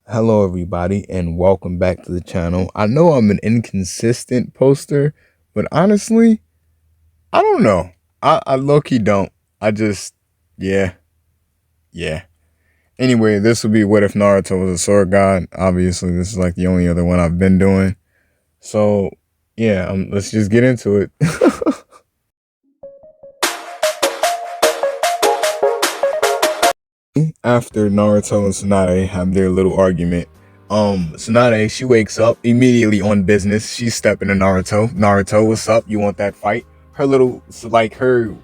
Hello, everybody, and welcome back to the channel. I know I'm an inconsistent poster, but honestly, I don't know. I low-key don't. I just, yeah, yeah. Anyway, this will be What If Naruto Was a Sword God. Obviously, this is like the only other one I've been doing. So, yeah, let's just get into it. After Naruto and Tsunade have their little argument, Tsunade, she wakes up immediately on business. She's stepping to Naruto. Naruto, what's up? You want that fight? Her little, like her,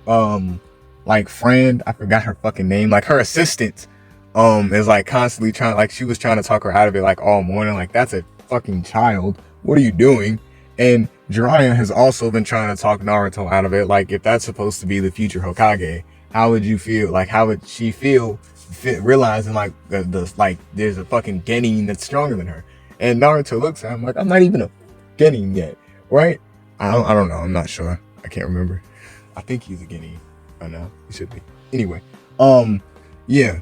like friend, I forgot her fucking name, like her assistant, is like constantly trying, like she was trying to talk her out of it like all morning. Like, that's a fucking child. What are you doing? And Jiraiya has also been trying to talk Naruto out of it. Like, if that's supposed to be the future Hokage, how would you feel? Like, how would she feel realizing like like there's a fucking Genin that's stronger than her? And Naruto looks at him like, I'm not even a Genin yet, right? I don't know. I'm not sure. I can't remember. I think he's a Genin. I know he should be. Anyway, yeah.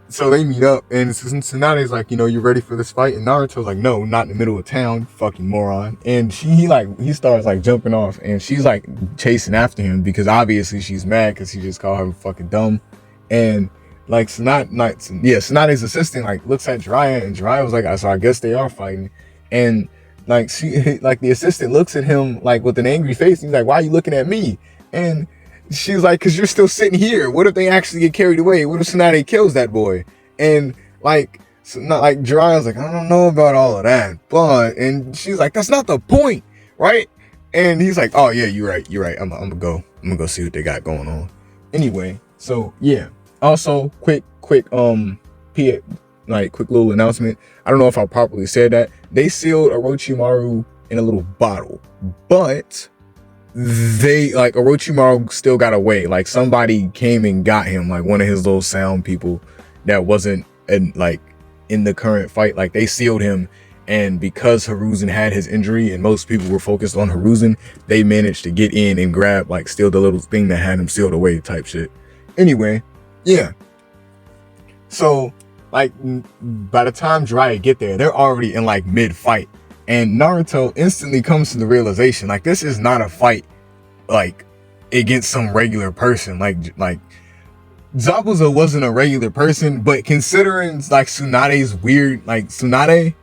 So they meet up, and Tsunade's like, you ready for this fight? And Naruto's like, no, not in the middle of town, fucking moron. And he starts like jumping off, and she's like chasing after him because obviously she's mad because he just called her fucking dumb. And like Tsunade's assistant like looks at Jiraiya, and Jiraiya was like, so I guess they are fighting. And like like the assistant looks at him like with an angry face, and he's like, why are you looking at me? And she's like, because you're still sitting here. What if they actually get carried away? What if Tsunade kills that boy? And like, so not like Jiraiya's like, I don't know about all of that, but, and she's like, that's not the point, right? And he's like, oh yeah, you're right. I'm gonna go see what they got going on. Anyway, so yeah. Also, quick, quick little announcement. I don't know if I properly said that. They sealed Orochimaru in a little bottle, but they like Orochimaru still got away. Like somebody came and got him, like one of his little sound people that wasn't in the current fight. Like they sealed him, and because Hiruzen had his injury and most people were focused on Hiruzen, they managed to get in and grab, like, steal the little thing that had him sealed away type shit. Anyway, yeah. So like by the time Jiraiya get there, they're already in like mid fight. And Naruto instantly comes to the realization, like, this is not a fight, like, against some regular person. Like Zabuza wasn't a regular person, but considering, like, Tsunade's weird, like, Tsunade,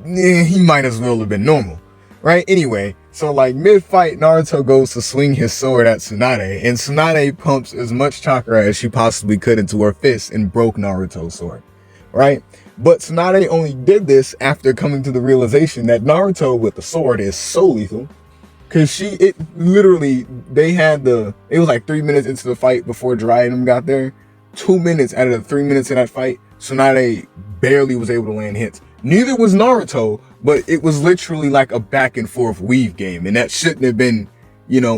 he might as well have been normal, right? Anyway, so, like, mid-fight, Naruto goes to swing his sword at Tsunade, and Tsunade pumps as much chakra as she possibly could into her fist and broke Naruto's sword, right? But Tsunade only did this after coming to the realization that Naruto with the sword is so lethal. Cause it was like 3 minutes into the fight before Jiraiya and them got there. 2 minutes out of the 3 minutes of that fight, Tsunade barely was able to land hits. Neither was Naruto, but it was literally like a back and forth weave game. And that shouldn't have been,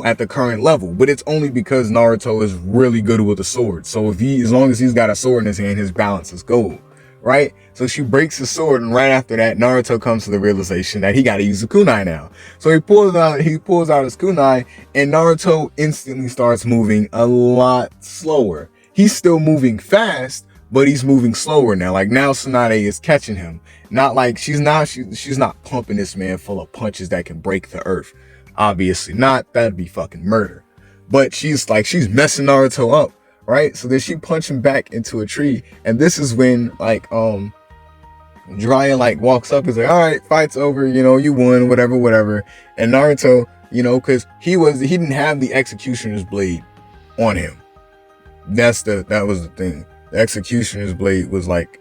at the current level. But it's only because Naruto is really good with a sword. So as long as he's got a sword in his hand, his balance is gold. Right? So she breaks his sword, and right after that, Naruto comes to the realization that he got to use the kunai now. So he pulls out his kunai, and Naruto instantly starts moving a lot slower. He's still moving fast, but he's moving slower now. Like, now Tsunade is catching him. Not like she's not pumping this man full of punches that can break the earth. Obviously not. That'd be fucking murder. But she's messing Naruto up. Right? So then she punched him back into a tree. And this is when, like, Jiraiya, like, walks up and is like, all right, fight's over, you won, whatever. And Naruto, because he didn't have the executioner's blade on him. That was the thing. The executioner's blade was, like,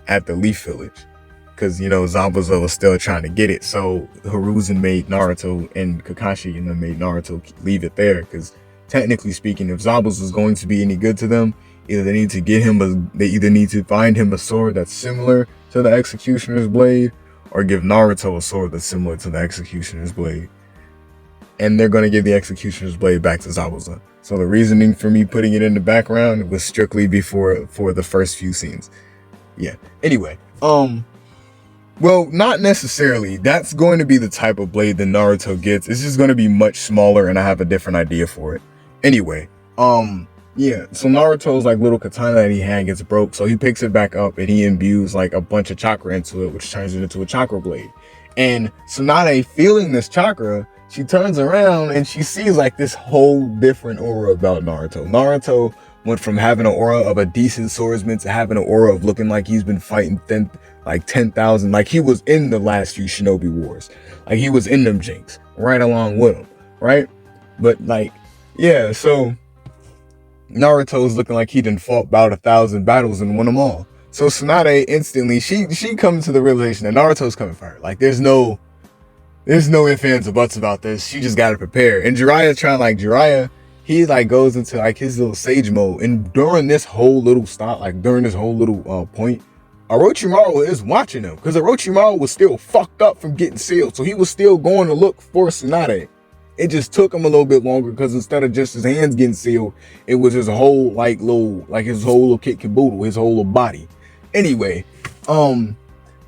at the Leaf Village. Because, Zabuza was still trying to get it. So Hiruzen made Naruto, and Kakashi and them made Naruto leave it there. Because technically speaking, if Zabuza was going to be any good to them, they either need to find him a sword that's similar to the Executioner's Blade, or give Naruto a sword that's similar to the Executioner's Blade. And they're going to give the Executioner's Blade back to Zabuza. So the reasoning for me putting it in the background was strictly for the first few scenes. Yeah. Anyway, well, not necessarily. That's going to be the type of blade that Naruto gets. It's just going to be much smaller, and I have a different idea for it. Anyway, Yeah, so Naruto's like little katana that he had gets broke, so he picks it back up and he imbues like a bunch of chakra into it, which turns it into a chakra blade. And Tsunade, feeling this chakra, she turns around and she sees like this whole different aura about Naruto. Naruto went from having an aura of a decent swordsman to having an aura of looking like he's been fighting 10,000, like he was in the last few Shinobi Wars, like he was in them jinx right along with him, right? But like, yeah, so Naruto's looking like he done fought about 1,000 battles and won them all. So Tsunade instantly, she comes to the realization that Naruto's coming for her. Like there's no ifs, ands, or buts about this. She just gotta prepare. And Jiraiya, he like goes into like his little sage mode. And during this whole little point, Orochimaru is watching him. Because Orochimaru was still fucked up from getting sealed. So he was still going to look for Tsunade. It just took him a little bit longer because instead of just his hands getting sealed, it was his whole his whole little kit caboodle, his whole little body. Anyway,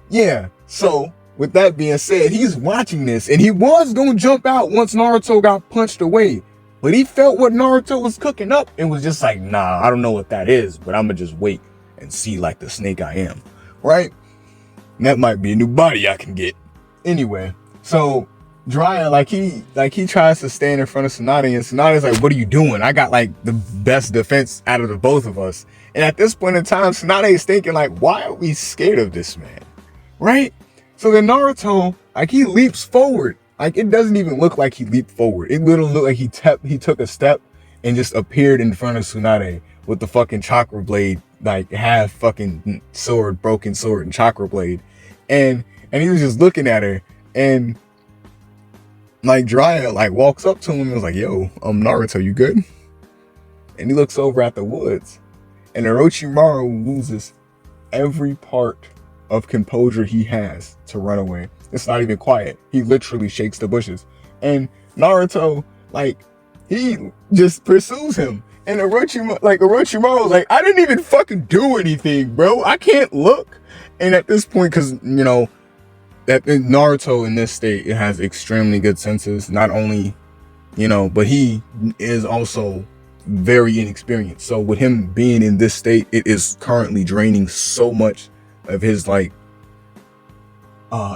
yeah. So with that being said, he's watching this and he was gonna jump out once Naruto got punched away, but he felt what Naruto was cooking up and was just like, nah, I don't know what that is, but I'm gonna just wait and see like the snake I am, right? And that might be a new body I can get. Anyway, so Jiraiya, he tries to stand in front of Tsunade, and Tsunade's like, what are you doing? I got like the best defense out of the both of us. And at this point in time, Tsunade is thinking like, why are we scared of this man? Right? So then Naruto, like he leaps forward. Like it doesn't even look like he leaped forward. It literally looked like he took a step and just appeared in front of Tsunade with the fucking chakra blade, like half fucking sword, broken sword and chakra blade. And he was just looking at her, and like Jiraiya like walks up to him and was like, yo, Naruto, you good? And he looks over at the woods, and Orochimaru loses every part of composure he has to run away. It's not even quiet. He literally shakes the bushes. And Naruto, like, he just pursues him. And Orochimaru was like, I didn't even fucking do anything, bro. I can't look. And at this point, because, you know, that Naruto in this state, it has extremely good senses. Not only, you know, but he is also very inexperienced. So with him being in this state, it is currently draining so much of his like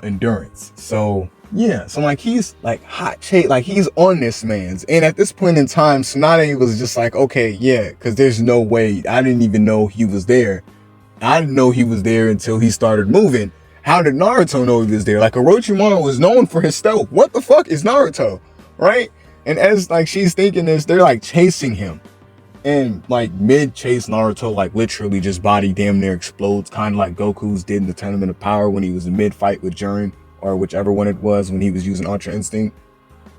endurance. So yeah, so like he's like hot chase, like he's on this man's. And at this point in time, Tsunade was just like, okay, yeah, because there's no way. I didn't even know he was there. I didn't know he was there until he started moving. How did Naruto know he was there? Like Orochimaru was known for his stealth. What the fuck is Naruto? Right? And as like she's thinking this, they're like chasing him. And like mid chase, Naruto like literally just body damn near explodes, kind of like Goku's did in the Tournament of Power when he was in mid fight with Jiren, or whichever one it was when he was using Ultra Instinct.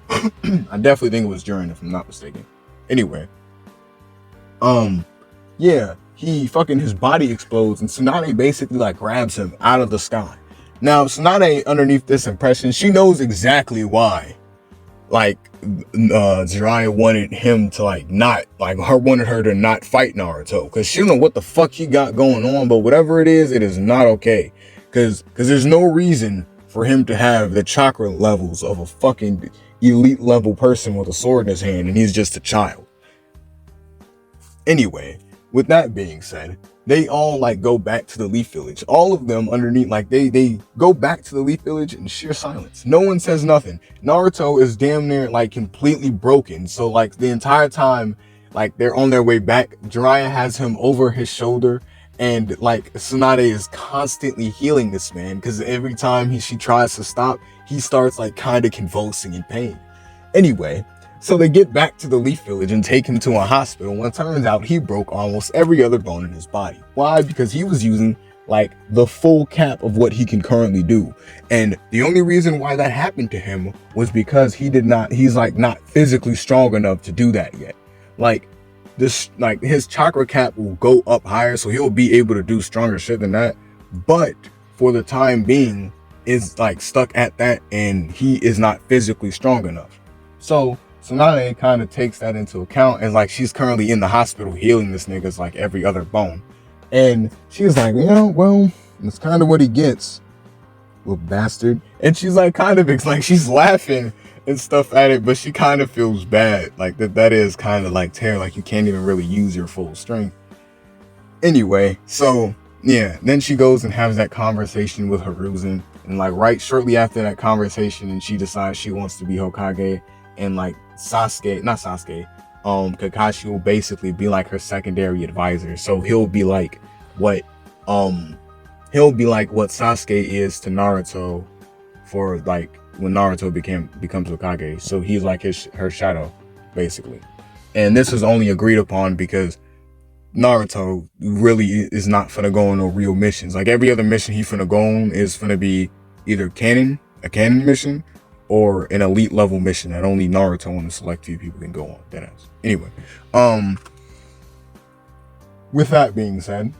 I definitely think it was Jiren if I'm not mistaken. Anyway, yeah, he fucking his body explodes and Tsunade basically like grabs him out of the sky. Now Tsunade, underneath this impression, she knows exactly why. Like Jiraiya wanted him to wanted her to not fight Naruto, because she don't know what the fuck he got going on, but whatever it is not okay. Because there's no reason for him to have the chakra levels of a fucking elite level person with a sword in his hand, and he's just a child. Anyway, with that being said, they all like go back to the Leaf Village. All of them underneath, like they go back to the Leaf Village in sheer silence. No one says nothing. Naruto is damn near like completely broken. So like the entire time, like they're on their way back, Jiraiya has him over his shoulder, and like Tsunade is constantly healing this man, because every time she tries to stop, he starts like kind of convulsing in pain. Anyway, so they get back to the Leaf Village and take him to a hospital, when it turns out he broke almost every other bone in his body. Why? Because he was using like the full cap of what he can currently do. And the only reason why that happened to him was because he's like not physically strong enough to do that yet. Like his chakra cap will go up higher, so he'll be able to do stronger shit than that. But for the time being, is like stuck at that, and he is not physically strong enough. So Tsunade kind of takes that into account, and like she's currently in the hospital healing this nigga's like every other bone. And she's like, yeah, well, it's kind of what he gets, little bastard. And she's like kind of like she's laughing, and stuff at it, but she kind of feels bad. Like that is kind of like tear, like you can't even really use your full strength. Anyway, so yeah, then she goes and has that conversation with Hiruzen, and like right shortly after that conversation, and she decides she wants to be Hokage, and like Kakashi will basically be like her secondary advisor. So he'll be like what Sasuke is to Naruto for like when Naruto becomes Hokage. So he's like her shadow, basically. And this is only agreed upon because Naruto really is not finna go on no real missions. Like every other mission he finna go on is finna be either a canon mission, or an elite level mission that only Naruto and a select few people can go on. That is. Anyway, with that being said,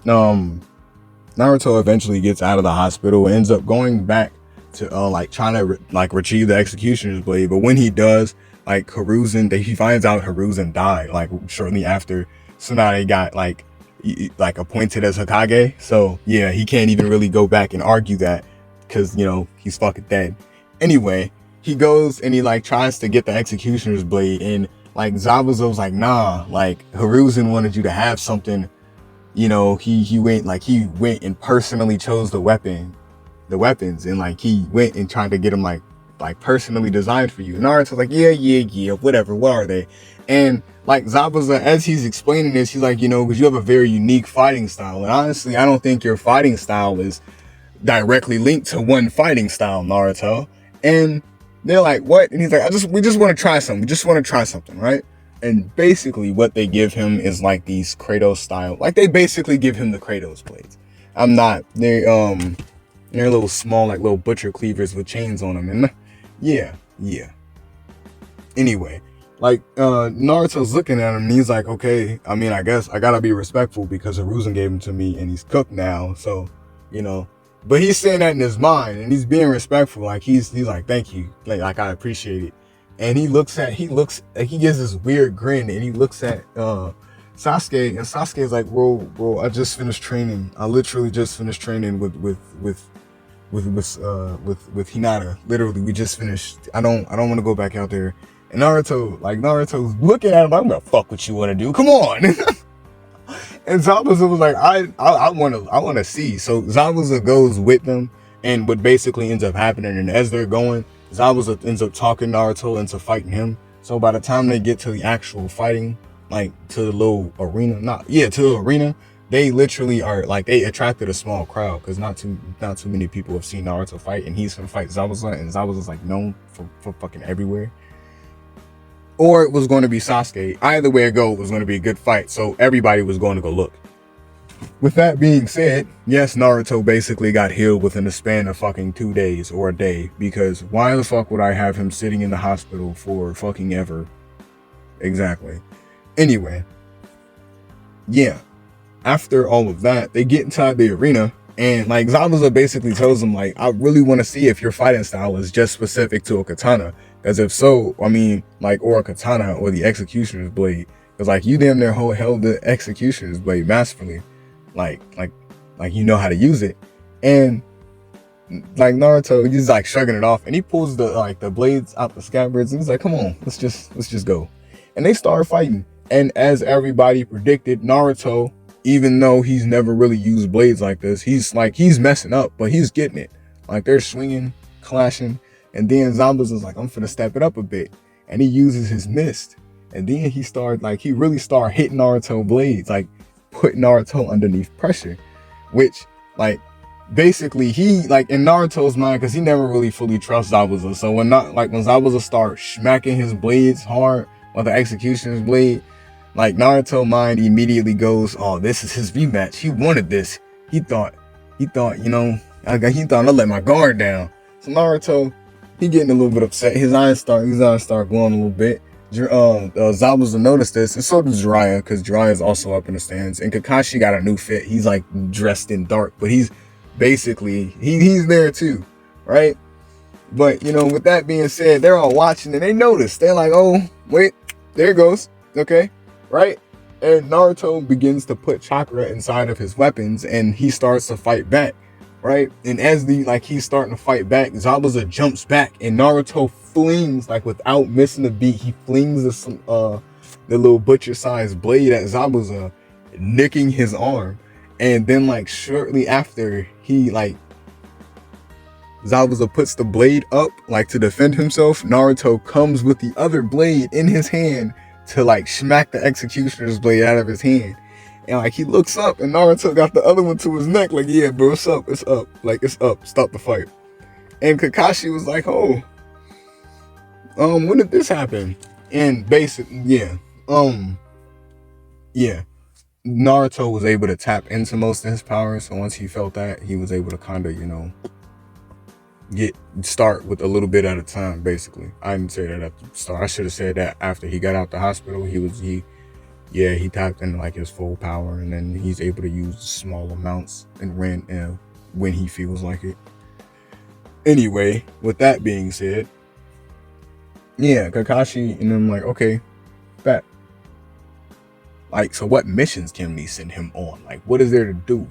Naruto eventually gets out of the hospital and ends up going back to like trying to retrieve the Executioner's blade. But when he does, like he finds out Hiruzen died like shortly after Tsunade got like appointed as Hokage. So yeah, he can't even really go back and argue that because he's fucking dead. Anyway, he goes and he like tries to get the Executioner's blade, and like Zabuza's like, nah, like Hiruzen wanted you to have something. He went and personally chose the weapons, and like he went and tried to get them like personally designed for you. And Naruto's like, yeah, whatever, what are they? And like Zabuza, as he's explaining this, he's like, because you have a very unique fighting style, and honestly, I don't think your fighting style is directly linked to one fighting style, Naruto. And they're like, what? And he's like, we just want to try something. We just want to try something, right? And basically what they give him is like these Kratos style, like they basically give him the Kratos blades. They're a little small, like little butcher cleavers with chains on them. And yeah. Anyway, like Naruto's looking at him and he's like, okay, I mean, I guess I gotta be respectful because Hiruzen gave him to me and he's cooked now. So, but he's saying that in his mind and he's being respectful. Like he's like, thank you. Like I appreciate it. And he gives this weird grin and he looks at Sasuke, and Sasuke's like, bro, I just finished training. I literally just finished training with Hinata. Literally, we just finished. I don't want to go back out there. And Naruto's looking at him like, I'm gonna fuck what you want to do. Come on. And Zabuza was like, I want to see. So Zabuza goes with them, and what basically ends up happening, and as they're going, Zabuza ends up talking Naruto into fighting him. So by the time they get to the actual fighting, like to the little arena, they literally are like, they attracted a small crowd because not too many people have seen Naruto fight, and he's gonna fight Zabuza, and Zabuza's like known for fucking everywhere. Or it was going to be Sasuke. Either way it go, it was going to be a good fight, so everybody was going to go look. With that being said, yes, Naruto basically got healed within the span of fucking 2 days or a day, because why the fuck would I have him sitting in the hospital for fucking ever? Exactly. Anyway, yeah. After all of that, they get inside the arena, and like Zabuza basically tells them like, I really want to see if your fighting style is just specific to a katana, because if so, I mean, like, or a katana or the Executioner's blade, because like you damn near held the Executioner's blade masterfully, like you know how to use it. And like Naruto, he's like shrugging it off, and he pulls the blades out the scabbards, and he's like, come on, let's just go. And they start fighting, and as everybody predicted, Naruto, even though he's never really used blades like this, he's messing up, but he's getting it. Like they're swinging, clashing, and then Zabuza's like, I'm finna step it up a bit, and he uses his mist, and then he really started hitting Naruto blades, like putting Naruto underneath pressure, which like basically he like in Naruto's mind, because he never really fully trusts Zabuza. So when Zabuza starts smacking his blades hard with the Executioner's blade, like Naruto mind immediately goes, oh, this is his rematch. He wanted this. He thought, he thought I let my guard down. So Naruto, he getting a little bit upset. His eyes start glowing a little bit. Zabuza noticed this, and so does Jiraiya, because Jiraiya is also up in the stands. And Kakashi got a new fit. He's like dressed in dark, but he's basically he's there too, right? But with that being said, they're all watching and they notice. They're like, oh wait, there it goes. Okay, right? And Naruto begins to put chakra inside of his weapons, and he starts to fight back. right? And as he's starting to fight back, Zabuza jumps back, and Naruto flings, like without missing a beat, he flings the little butcher-sized blade at Zabuza, nicking his arm. And then like shortly after, Zabuza puts the blade up like to defend himself. Naruto comes with the other blade in his hand to like smack the executioner's blade out of his hand. And like he looks up and Naruto got the other one to his neck, like, yeah, bro, it's up, like it's up, stop the fight. And Kakashi was like, oh, when did this happen? And basically, Naruto was able to tap into most of his powers. So once he felt that, he was able to kind of, start with a little bit at a time, basically. I didn't say that at the start. I should have said that after he got out the hospital. He tapped into like his full power, and then he's able to use small amounts and when he feels like it. Anyway, with that being said, Kakashi and I'm like, okay, bet. Like, so what missions can we send him on? Like, what is there to do?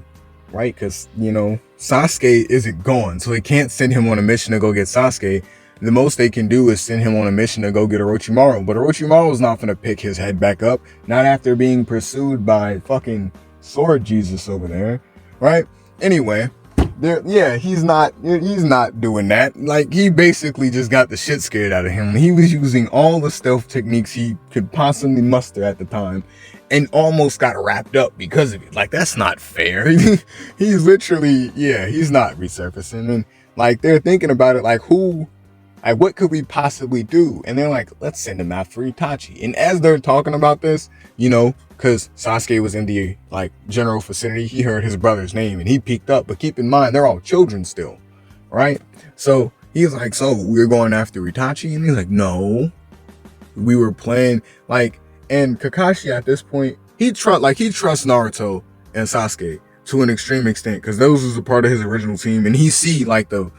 Right? Because, Sasuke isn't gone, so they can't send him on a mission to go get Sasuke. The most they can do is send him on a mission to go get Orochimaru. But Orochimaru's not going to pick his head back up. Not after being pursued by fucking Sword Jesus over there. Right? Anyway, he's not doing that. Like, he basically just got the shit scared out of him. He was using all the stealth techniques he could possibly muster at the time, and almost got wrapped up because of it. Like, that's not fair. He's literally, he's not resurfacing. And like, they're thinking about it, like, what could we possibly do? And they're like, let's send him after Itachi. And as they're talking about this, because Sasuke was in the like general vicinity, he heard his brother's name and he peeked up. But keep in mind, they're all children still, right? So he's like, so we're going after Itachi? And he's like, no, we were playing like. And Kakashi at this point, he trusts Naruto and Sasuke to an extreme extent, because those was a part of his original team, and he see the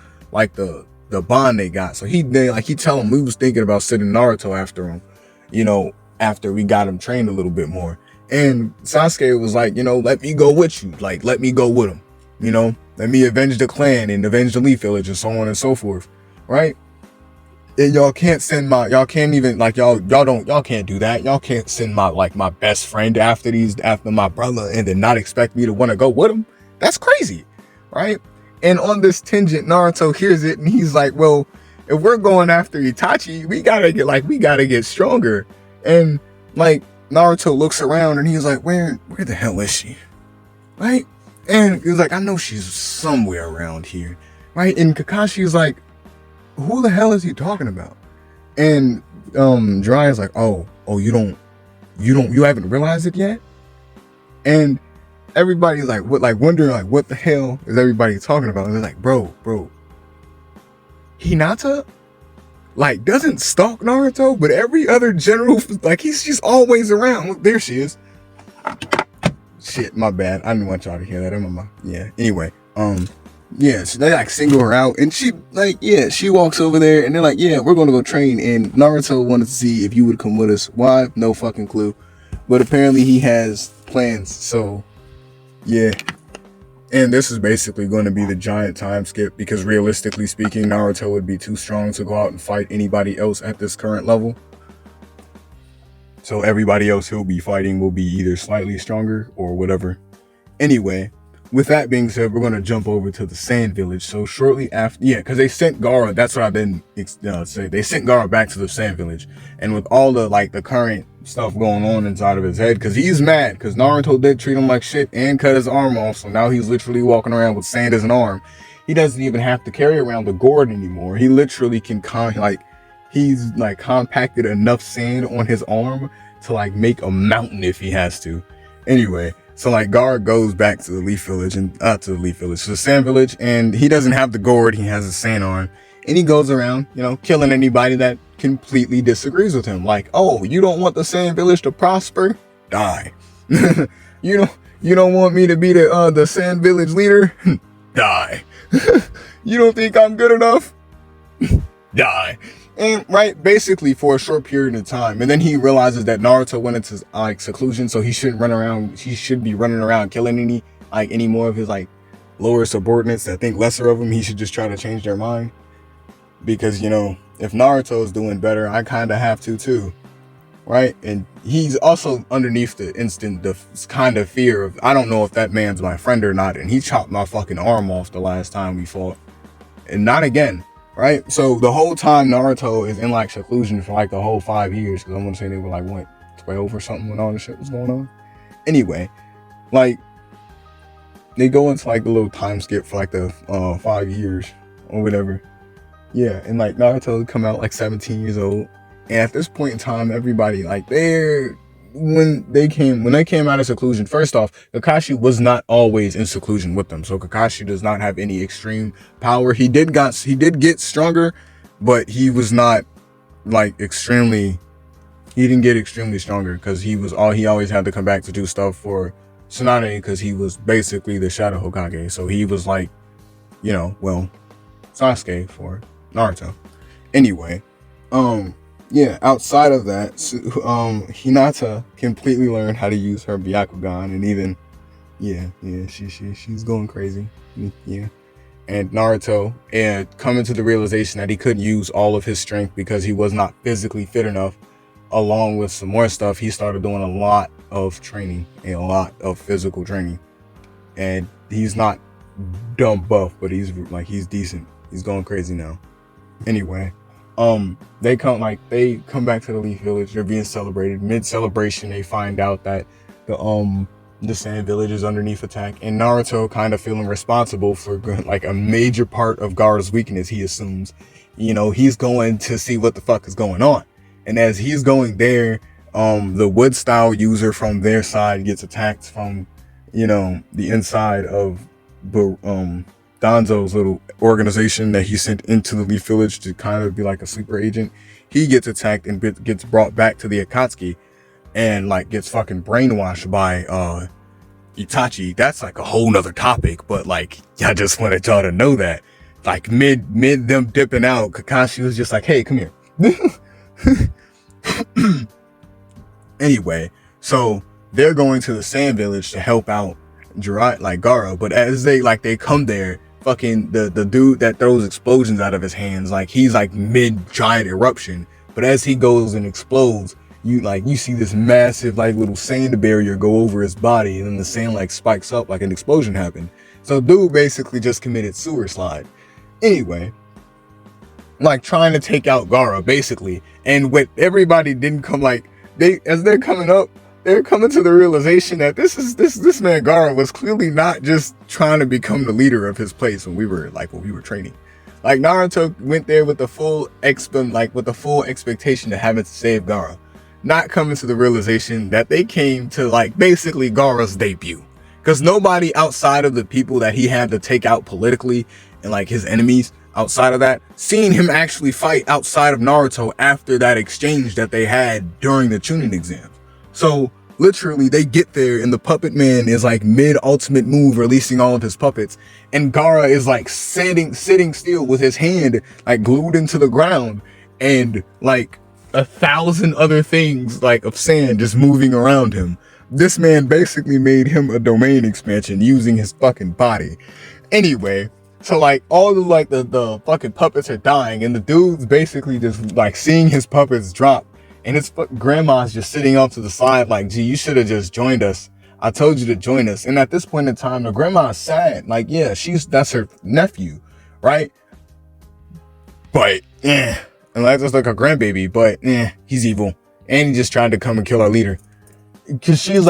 bond they got. So he tell him we was thinking about sending Naruto after him, after we got him trained a little bit more. And Sasuke was like, let me go with you, like let me go with him, let me avenge the clan and avenge the Leaf Village and so on and so forth, right? And y'all can't do that. Y'all can't send my best friend after my brother and then not expect me to want to go with him. That's crazy, right? And on this tangent, Naruto hears it and he's like, well, if we're going after Itachi, we gotta get stronger. And like Naruto looks around and he's like, where the hell is she? Right? And he's like, I know she's somewhere around here, right? And Kakashi's like, who the hell is he talking about? And Jiraiya's like, oh, you haven't realized it yet? And everybody's like, wondering what the hell is everybody talking about? And they're like, bro, Hinata doesn't stalk Naruto, but every other general, she's always around. Look, there she is. Shit, my bad. I didn't want y'all to hear that. Anyway, so they single her out, and she walks over there, and they're like, we're gonna go train. And Naruto wanted to see if you would come with us. Why? No fucking clue. But apparently he has plans. So and this is basically going to be the giant time skip, because realistically speaking, Naruto would be too strong to go out and fight anybody else at this current level. So everybody else he'll be fighting will be either slightly stronger or whatever. Anyway, with that being said, we're going to jump over to the Sand Village. So shortly after, because they sent Gaara, that's what I've been say. They sent Gaara back to the Sand Village. And with all the the current stuff going on inside of his head, because he's mad, because Naruto did treat him like shit and cut his arm off. So now he's literally walking around with sand as an arm. He doesn't even have to carry around the gourd anymore. He literally can he's compacted enough sand on his arm to make a mountain if he has to. Anyway, so Gaara goes back to the Leaf Village to the Sand Village, and he doesn't have the gourd, he has a sand arm, and he goes around, killing anybody that completely disagrees with him. Oh, you don't want the Sand Village to prosper? Die. You don't want me to be the Sand Village leader? Die. You don't think I'm good enough? Die. And basically for a short period of time, and then he realizes that Naruto went into seclusion, so he shouldn't run around. He should be running around killing any more of his lower subordinates that think lesser of him, he should just try to change their mind. Because, you know, if Naruto's doing better, I kind of have to too. Right? And he's also underneath the kind of fear of, I don't know if that man's my friend or not. And he chopped my fucking arm off the last time we fought. And not again. Right? So the whole time Naruto is in like seclusion for like the whole 5 years. Because I'm going to say they were like, what, 12 or something when all this shit was going on. Anyway, like, they go into like the little time skip for like the 5 years or whatever. Yeah, and like Naruto come out like 17 years old. And at this point in time, everybody like when they came out of seclusion, first off, Kakashi was not always in seclusion with them. So Kakashi does not have any extreme power. He did get stronger, but he was not like he didn't get extremely stronger because he always had to come back to do stuff for Tsunade because he was basically the Shadow Hokage. So he was like, you know, well, Sasuke for Naruto. Anyway, yeah, outside of that, Hinata completely learned how to use her Byakugan, and even, she's going crazy. Yeah. And Naruto, and coming to the realization that he couldn't use all of his strength because he was not physically fit enough, along with some more stuff, he started doing a lot of training, and a lot of physical training. And he's not dumb buff, but he's decent. He's going crazy now. Anyway, they come back to the Leaf Village. They're being celebrated. Mid-celebration, they find out that the Sand Village is underneath attack, and Naruto kind of feeling responsible for like a major part of Gaara's weakness. He assumes, you know, he's going to see what the fuck is going on. And as he's going there, the wood style user from their side gets attacked from, you know, the inside of Danzo's little organization that he sent into the Leaf Village to kind of be like a sleeper agent. He gets attacked and gets brought back to the Akatsuki and like gets fucking brainwashed by Itachi. That's like a whole nother topic, but like, I just wanted y'all to know that like mid them dipping out, Kakashi was just like, hey, come here. Anyway, so they're going to the Sand Village to help out Gaara, but as they come there, fucking the dude that throws explosions out of his hands, like he's like mid giant eruption, but as he goes and explodes, you see this massive like little sand barrier go over his body, and then the sand like spikes up like an explosion happened. So dude basically just committed sewer slide. Anyway, like trying to take out Gaara basically, and what everybody didn't come like as they're coming up, they're coming to the realization that this man Gaara was clearly not just trying to become the leader of his place when we were training. Like Naruto went there with the full expectation to having to save Gaara, not coming to the realization that they came to like basically Gaara's debut. Because nobody outside of the people that he had to take out politically and like his enemies outside of that, seeing him actually fight outside of Naruto after that exchange that they had during the Chunin exams. So literally they get there and the puppet man is like mid ultimate move releasing all of his puppets, and Gaara is like sitting still with his hand like glued into the ground, and like 1,000 other things like of sand just moving around him. This man basically made him a domain expansion using his fucking body. Anyway, so like all the fucking puppets are dying, and the dude's basically just like seeing his puppets drop, and his grandma's just sitting off to the side like, gee, you should have just joined us. I told you to join us. And at this point in time, the grandma's sad. Like, yeah, that's her nephew, right? But and that's just like a grandbaby, but he's evil, and he just tried to come and kill our leader. Cause she messes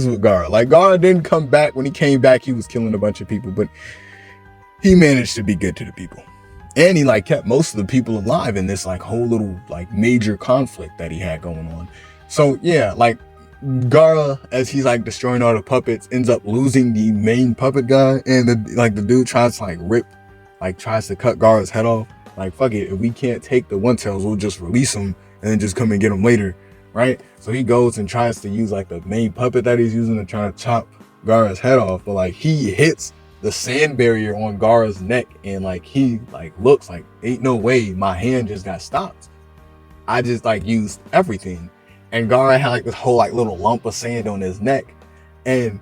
with Gaara. Like Gaara didn't come back. When he came back, he was killing a bunch of people, but he managed to be good to the people. And he like kept most of the people alive in this like whole little like major conflict that he had going on. So yeah, like Gaara, as he's like destroying all the puppets, ends up losing the main puppet guy, and the dude tries to tries to cut Gaara's head off. Like, fuck it, if we can't take the one tails, we'll just release him and then just come and get him later. Right? So he goes and tries to use like the main puppet that he's using to try to chop Gaara's head off, but like he hits the sand barrier on Gaara's neck, and like he like looks like, ain't no way my hand just got stopped. I just like used everything. And Gaara had like this whole like little lump of sand on his neck, and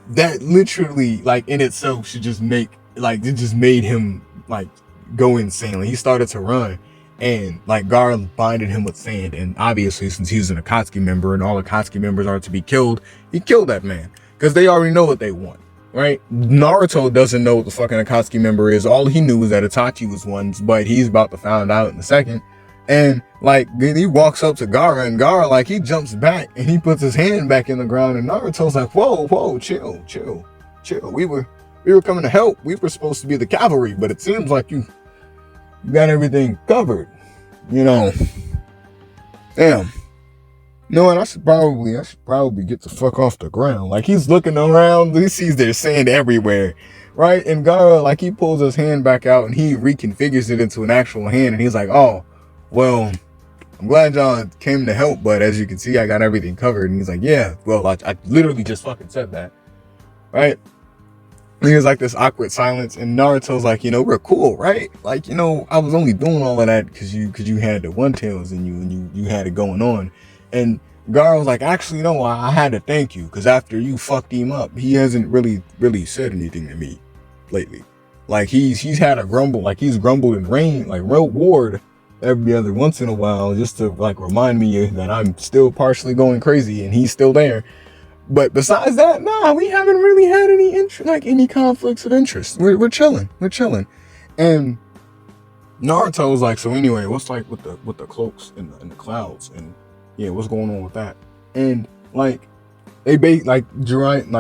that literally, like, in itself should just make, like, it just made him, like, go insane. Like, he started to run, and, like, Gaara binded him with sand, and obviously, since he's an Akatsuki member, and all Akatsuki members are to be killed, he killed that man, because they already know what they want, right? Naruto doesn't know what the fucking Akatsuki member is. All he knew was that Itachi was one, but he's about to find out in a second. And, like, then he walks up to Gaara, and Gaara, like, he jumps back, and he puts his hand back in the ground, and Naruto's like, whoa, chill. We were coming to help. We were supposed to be the cavalry, but it seems like you got everything covered, you know. Damn. You know what, I should probably get the fuck off the ground. Like, he's looking around, he sees there's sand everywhere, right? And Gaara, like, he pulls his hand back out, and he reconfigures it into an actual hand, and he's like, oh, well, I'm glad y'all came to help, but as you can see, I got everything covered. And he's like, yeah, well, I literally just fucking said that, right? And there's like this awkward silence, and Naruto's like, you know, we're cool, right? Like, you know, I was only doing all of that because you had the One Tails in you, and you had it going on. And Gaara was like, actually, no, I had to thank you, because after you fucked him up, he hasn't really said anything to me lately. Like, he's had a grumble, like he's grumbled and wrote Ward every other once in a while, just to, like, remind me that I'm still partially going crazy and he's still there. But besides that, nah, we haven't really had any conflicts of interest. We're chilling. And Naruto was like, so anyway, what's like with the cloaks and the clouds, and yeah, what's going on with that? And like, they Gaara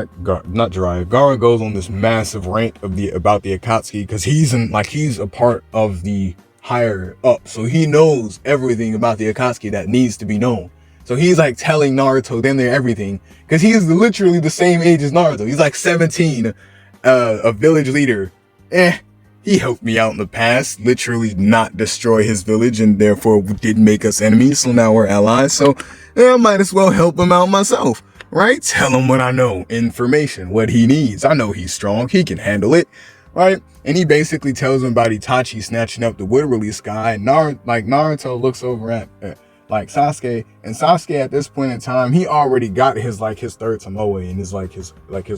goes on this massive rant about the Akatsuki, because he's a part of the higher up, so he knows everything about the Akatsuki that needs to be known. So he's like telling Naruto damn near everything, because he's literally the same age as Naruto. He's like 17, a village leader. He helped me out in the past, literally not destroy his village, and therefore didn't make us enemies, so now we're allies. So I might as well help him out myself, right? Tell him what I know, information, what he needs. I know he's strong, he can handle it, right? And he basically tells him about Itachi snatching up the wood release guy, and Naruto looks over at like Sasuke, and Sasuke at this point in time, he already got his third Tomoe and his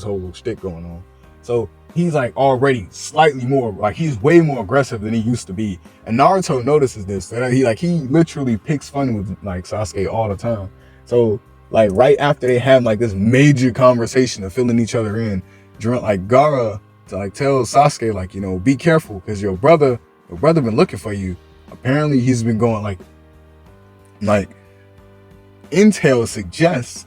whole little shtick going on. So he's like already slightly more, like, he's way more aggressive than he used to be. And Naruto notices this, and he literally picks fun with like Sasuke all the time. So like right after they have like this major conversation of filling each other in, like Gaara to like tell Sasuke, like, you know, be careful, because your brother been looking for you. Apparently he's been going like intel suggests,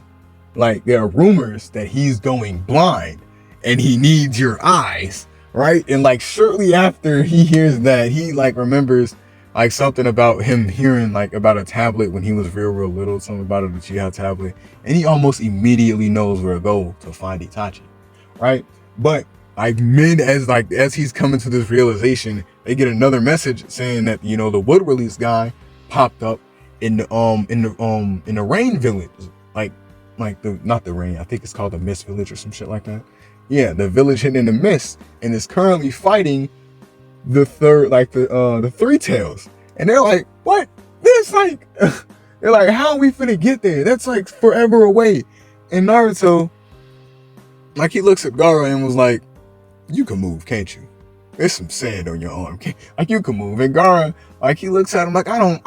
like, there are rumors that he's going blind and he needs your eyes, right? And like shortly after he hears that, he like remembers like something about him hearing like about a tablet when he was real little, something about a Uchiha tablet, and he almost immediately knows where to go to find Itachi, right? But like as he's coming to this realization, they get another message saying that, you know, the wood release guy popped up in the rain village, like not the rain, I think it's called the mist village or some shit like that. Yeah, the village hidden in the mist, and is currently fighting the Three Tails. And they're like, what? This like they're like, how are we finna get there? That's like forever away. And Naruto, like, he looks at Gaara and was like, you can move, can't you? There's some sand on your arm. Like, you can move. And Gaara, like, he looks at him like, I don't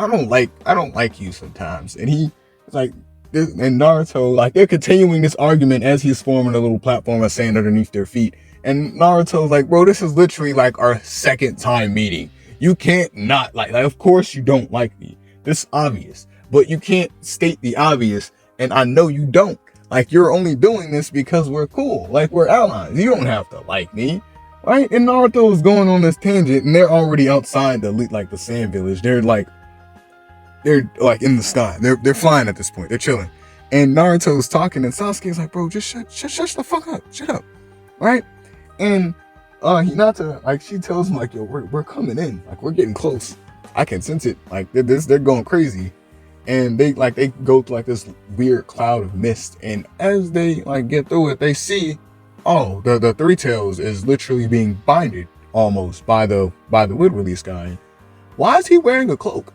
like you sometimes. And he like, and Naruto, like, they're continuing this argument as he's forming a little platform of sand underneath their feet. And Naruto's like, bro, this is literally like our second time meeting. You can't not like, of course you don't like me. This is obvious, but you can't state the obvious. And I know you don't. Like, you're only doing this because we're cool. Like, we're allies. You don't have to like me, right? And Naruto is going on this tangent, and they're already outside the sand village. They're like in the sky. They're flying at this point. They're chilling. And Naruto's talking, and Sasuke's like, bro, just shut the fuck up. Shut up. Right? And she tells him, like, yo, we're coming in. Like, we're getting close. I can sense it. Like, they're going crazy. And they go through like this weird cloud of mist. And as they like get through it, they see, oh, the Three Tails is literally being binded almost by the wood release guy. Why is he wearing a cloak?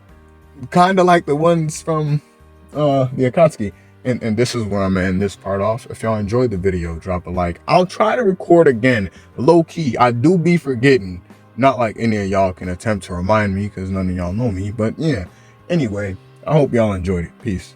Kind of like the ones from the Akatsuki. And this is where I'm gonna end this part off. If y'all enjoyed the video, drop a like. I'll try to record again. Low key, I do be forgetting. Not like any of y'all can attempt to remind me, because none of y'all know me. But yeah, anyway, I hope y'all enjoyed it. Peace.